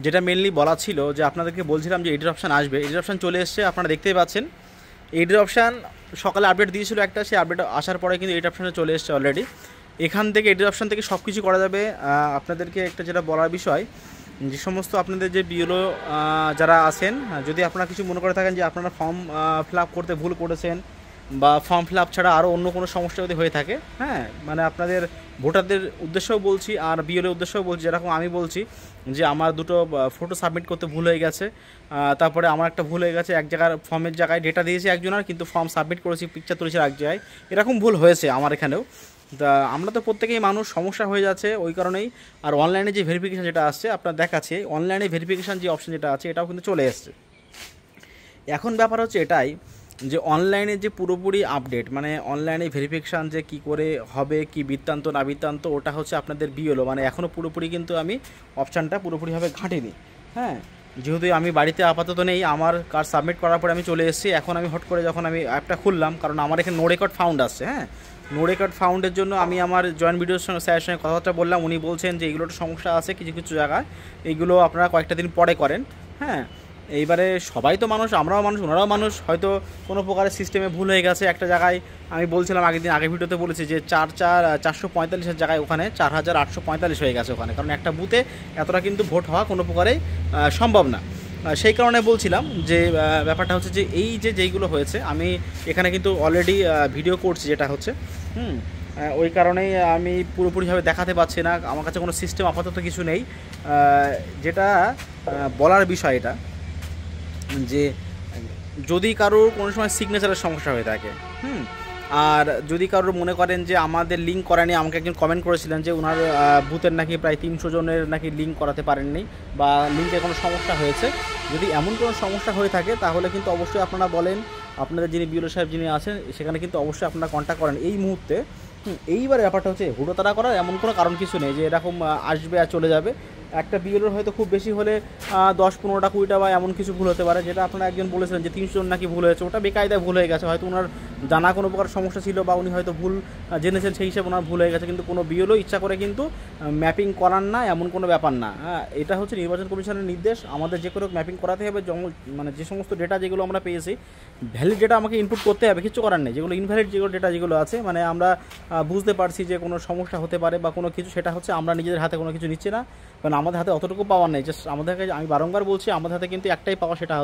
যেটা মেনলি বলা ছিল যে আপনাদেরকে বলছিলাম যে এডিট অপশান আসবে, এডিট অপশান চলে এসছে, আপনারা দেখতেই পাচ্ছেন। এডিট অপশান সকালে আপডেট দিয়েছিল একটা, সেই আপডেট আসার পরে কিন্তু এডিট অপশানে চলে এসছে অলরেডি। এখান থেকে এডিট অপশান থেকে সব কিছু করা যাবে। আপনাদেরকে একটা যেটা বলার বিষয়, যে সমস্ত আপনাদের যে বিএলও যারা আছেন, যদি আপনারা কিছু মনে করে থাকেন যে আপনারা ফর্ম ফিল আপ করতে ভুল করেছেন, বা ফর্ম ফিল আপ ছাড়া আরও অন্য কোনো সমস্যা যদি হয়ে থাকে, হ্যাঁ, মানে আপনাদের ভোটারদের উদ্দেশ্যেও বলছি আর বিএলওর উদ্দেশ্যেও বলছি, যেরকম আমি বলছি যে আমার দুটো ফটো সাবমিট করতে ভুল হয়ে গেছে, তারপরে আমার একটা ভুল হয়ে গেছে, এক জায়গার ফর্মের জায়গায় ডেটা দিয়েছি একজনের, কিন্তু ফর্ম সাবমিট করেছি পিকচার তুলেছি এক জায়গায়, এরকম ভুল হয়েছে আমার এখানেও। তা আমরা তো প্রত্যেকেই মানুষ, সমস্যা হয়ে যাচ্ছে ওই কারণেই। আর অনলাইনে যে ভেরিফিকেশান যেটা আসছে আপনার দেখাচ্ছে, অনলাইনে ভেরিফিকেশান যে অপশান যেটা আছে এটাও কিন্তু চলে এসছে। এখন ব্যাপার হচ্ছে এটাই যে অনলাইনে যে পুরোপুরি আপডেট, মানে অনলাইনে ভেরিফিকেশান যে কী করে হবে, কি বৃত্তান্ত না বৃত্তান্ত, ওটা হচ্ছে আপনাদের বিএলও, মানে এখনও পুরোপুরি কিন্তু আমি অপশানটা পুরোপুরিভাবে ঘাঁটিনি। হ্যাঁ, যেহেতু আমি বাড়িতে আপাতত নেই, আমার কার্ড সাবমিট করার পরে আমি চলে এসেছি, এখন আমি হট করে যখন আমি অ্যাপটা খুললাম, কারণ আমার এখানে নো রেকর্ড ফাউন্ড আসছে। হ্যাঁ, নো রেকর্ড ফাউন্ডের জন্য আমি আমার জয়েন্ট ভিডিওর সঙ্গে স্যারের সঙ্গে কথাবার্তা বললাম, উনি বলছেন যে এইগুলো একটা সমস্যা আছে কিছু কিছু জায়গায়, এইগুলো আপনারা কয়েকটা দিন পরে করেন। হ্যাঁ, এইবারে সবাই তো মানুষ, আমরাও মানুষ, ওনারাও মানুষ, হয়তো কোনো প্রকারের সিস্টেমে ভুল হয়ে গেছে একটা জায়গায়। আমি বলছিলাম আগের ভিডিওতে বলেছি যে 4,445-এর জায়গায় ওখানে 4,845 হয়ে গেছে ওখানে, কারণ একটা বুথে এতটা কিন্তু ভোট হওয়া কোনো প্রকারেই সম্ভব না। সেই কারণে বলছিলাম যে ব্যাপারটা হচ্ছে যে এই যেইগুলো হয়েছে, আমি এখানে কিন্তু অলরেডি ভিডিও করছি যেটা হচ্ছে, ওই কারণেই আমি পুরোপুরিভাবে দেখাতে পারছি না, আমার কাছে কোনো সিস্টেম আপাতত কিছু নেই। যেটা বলার বিষয় এটা, যে যদি কারোর কোনো সময় সিগনেচারের সমস্যা হয়ে থাকে, আর যদি কারোর মনে করেন যে আমাদের লিঙ্ক করানি, আমাকে একজন কমেন্ট করেছিলেন যে ওনার বুথের নাকি প্রায় 300 জনের নাকি লিঙ্ক করাতে পারেননি, বা লিঙ্কে কোনো সমস্যা হয়েছে, যদি এমন কোনো সমস্যা হয়ে থাকে তাহলে কিন্তু অবশ্যই আপনারা বলেন, আপনাদের যিনি বিএলও সাহেব যিনি আছেন সেখানে কিন্তু অবশ্যই আপনারা কন্ট্যাক্ট করেন এই মুহূর্তে। এইবারে ব্যাপারটা হচ্ছে হুড়োতাড়া করার এমন কোনো কারণ কিছু নেই যে এরকম আসবে আর চলে যাবে। একটা বিএলওর হয়তো খুব বেশি হলে 10-15টা 20টা বা এমন কিছু ভুল হতে পারে, যেটা আপনারা একজন বলেছিলেন যে 300 জন নাকি ভুল হয়েছে, ওটা বেকায়দায় ভুল হয়ে গেছে, হয়তো ওনার জানা কোনো প্রকার সমস্যা ছিল বা উনি হয়তো ভুল জেনেছেন, সেই হিসেবে ওনার ভুল হয়ে গেছে, কিন্তু কোনো বিএলও ইচ্ছা করে কিন্তু ম্যাপিং করান না, এমন কোনো ব্যাপার না। হ্যাঁ, এটা হচ্ছে নির্বাচন কমিশনের নির্দেশ, আমাদের যে কোনো ম্যাপিং করাতে হবে, মানে যে সমস্ত ডেটা যেগুলো আমরা পেয়েছি ভ্যালিড ডেটা আমাকে ইনপুট করতে হবে, কিছু করার নেই। যেগুলো ইনভ্যালিড যেগুলো ডেটা যেগুলো আছে, মানে আমরা বুঝতে পারছি যে কোনো সমস্যা হতে পারে বা কোনো কিছু, সেটা হচ্ছে আমরা নিজেদের হাতে কোনো কিছু নিচ্ছি না, কারণ আমাদের হাতে অতটুকু পাওয়ার নেই। জাস্ট আমাদেরকে, আমি বারংবার বলছি, আমাদের হাতে কিন্তু একটাই পাওয়া, সেটা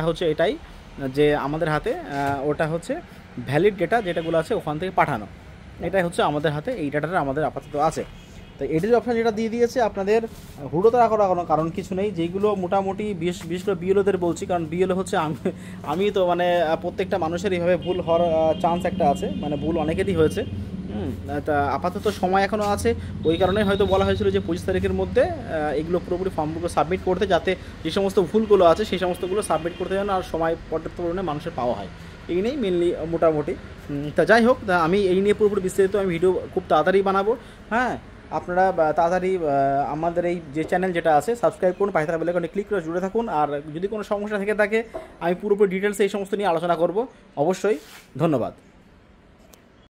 হচ্ছে এটাই, যে আমাদের হাতে ওটা হচ্ছে ভ্যালিড ডেটা যেটাগুলো আছে ওখান থেকে পাঠানো, এটাই হচ্ছে আমাদের হাতে, এই ডাটাটা আমাদের আপাতত আছে। তো এডিট অপশান যেটা দিয়ে দিয়েছে, আপনাদের হুড়োতাড়া করার কোনো কারণ কিছু নেই। যেইগুলো মোটামুটি বিশেষ করে বিএলওদের বলছি, কারণ বিএলও হচ্ছে আমি তো মানে প্রত্যেকটা মানুষের এইভাবে ভুল হওয়ার চান্স একটা আছে, মানে ভুল অনেকেরই হয়েছে। তা আপাতত সময় এখনও আছে, ওই কারণেই হয়তো বলা হয়েছিল যে 25 তারিখের মধ্যে এগুলো পুরোপুরি ফর্মগুলো সাবমিট করতে, যাতে যে সমস্ত ভুলগুলো আছে সেই সমস্তগুলো সাবমিট করতে যেন আর সময় পর্যাপ্ত পরিমাণে মানুষের পাওয়া হয়, এই নিয়েই মেনলি মোটামুটি। তা যাই হোক, আমি এই নিয়ে পুরোপুরি বিস্তারিত আমি ভিডিও খুব তাড়াতাড়ি বানাবো। হ্যাঁ, আপনারা তাড়াতাড়ি আমাদের এই যে চ্যানেল যেটা আছে সাবস্ক্রাইব করুন, পাশে থাকা বেল আইকনে ক্লিক করে জুড়ে থাকুন। আর যদি কোনো সমস্যা থেকে থাকে আমি পুরোপুরি ডিটেলসে এই সমস্ত নিয়ে আলোচনা করব অবশ্যই। ধন্যবাদ।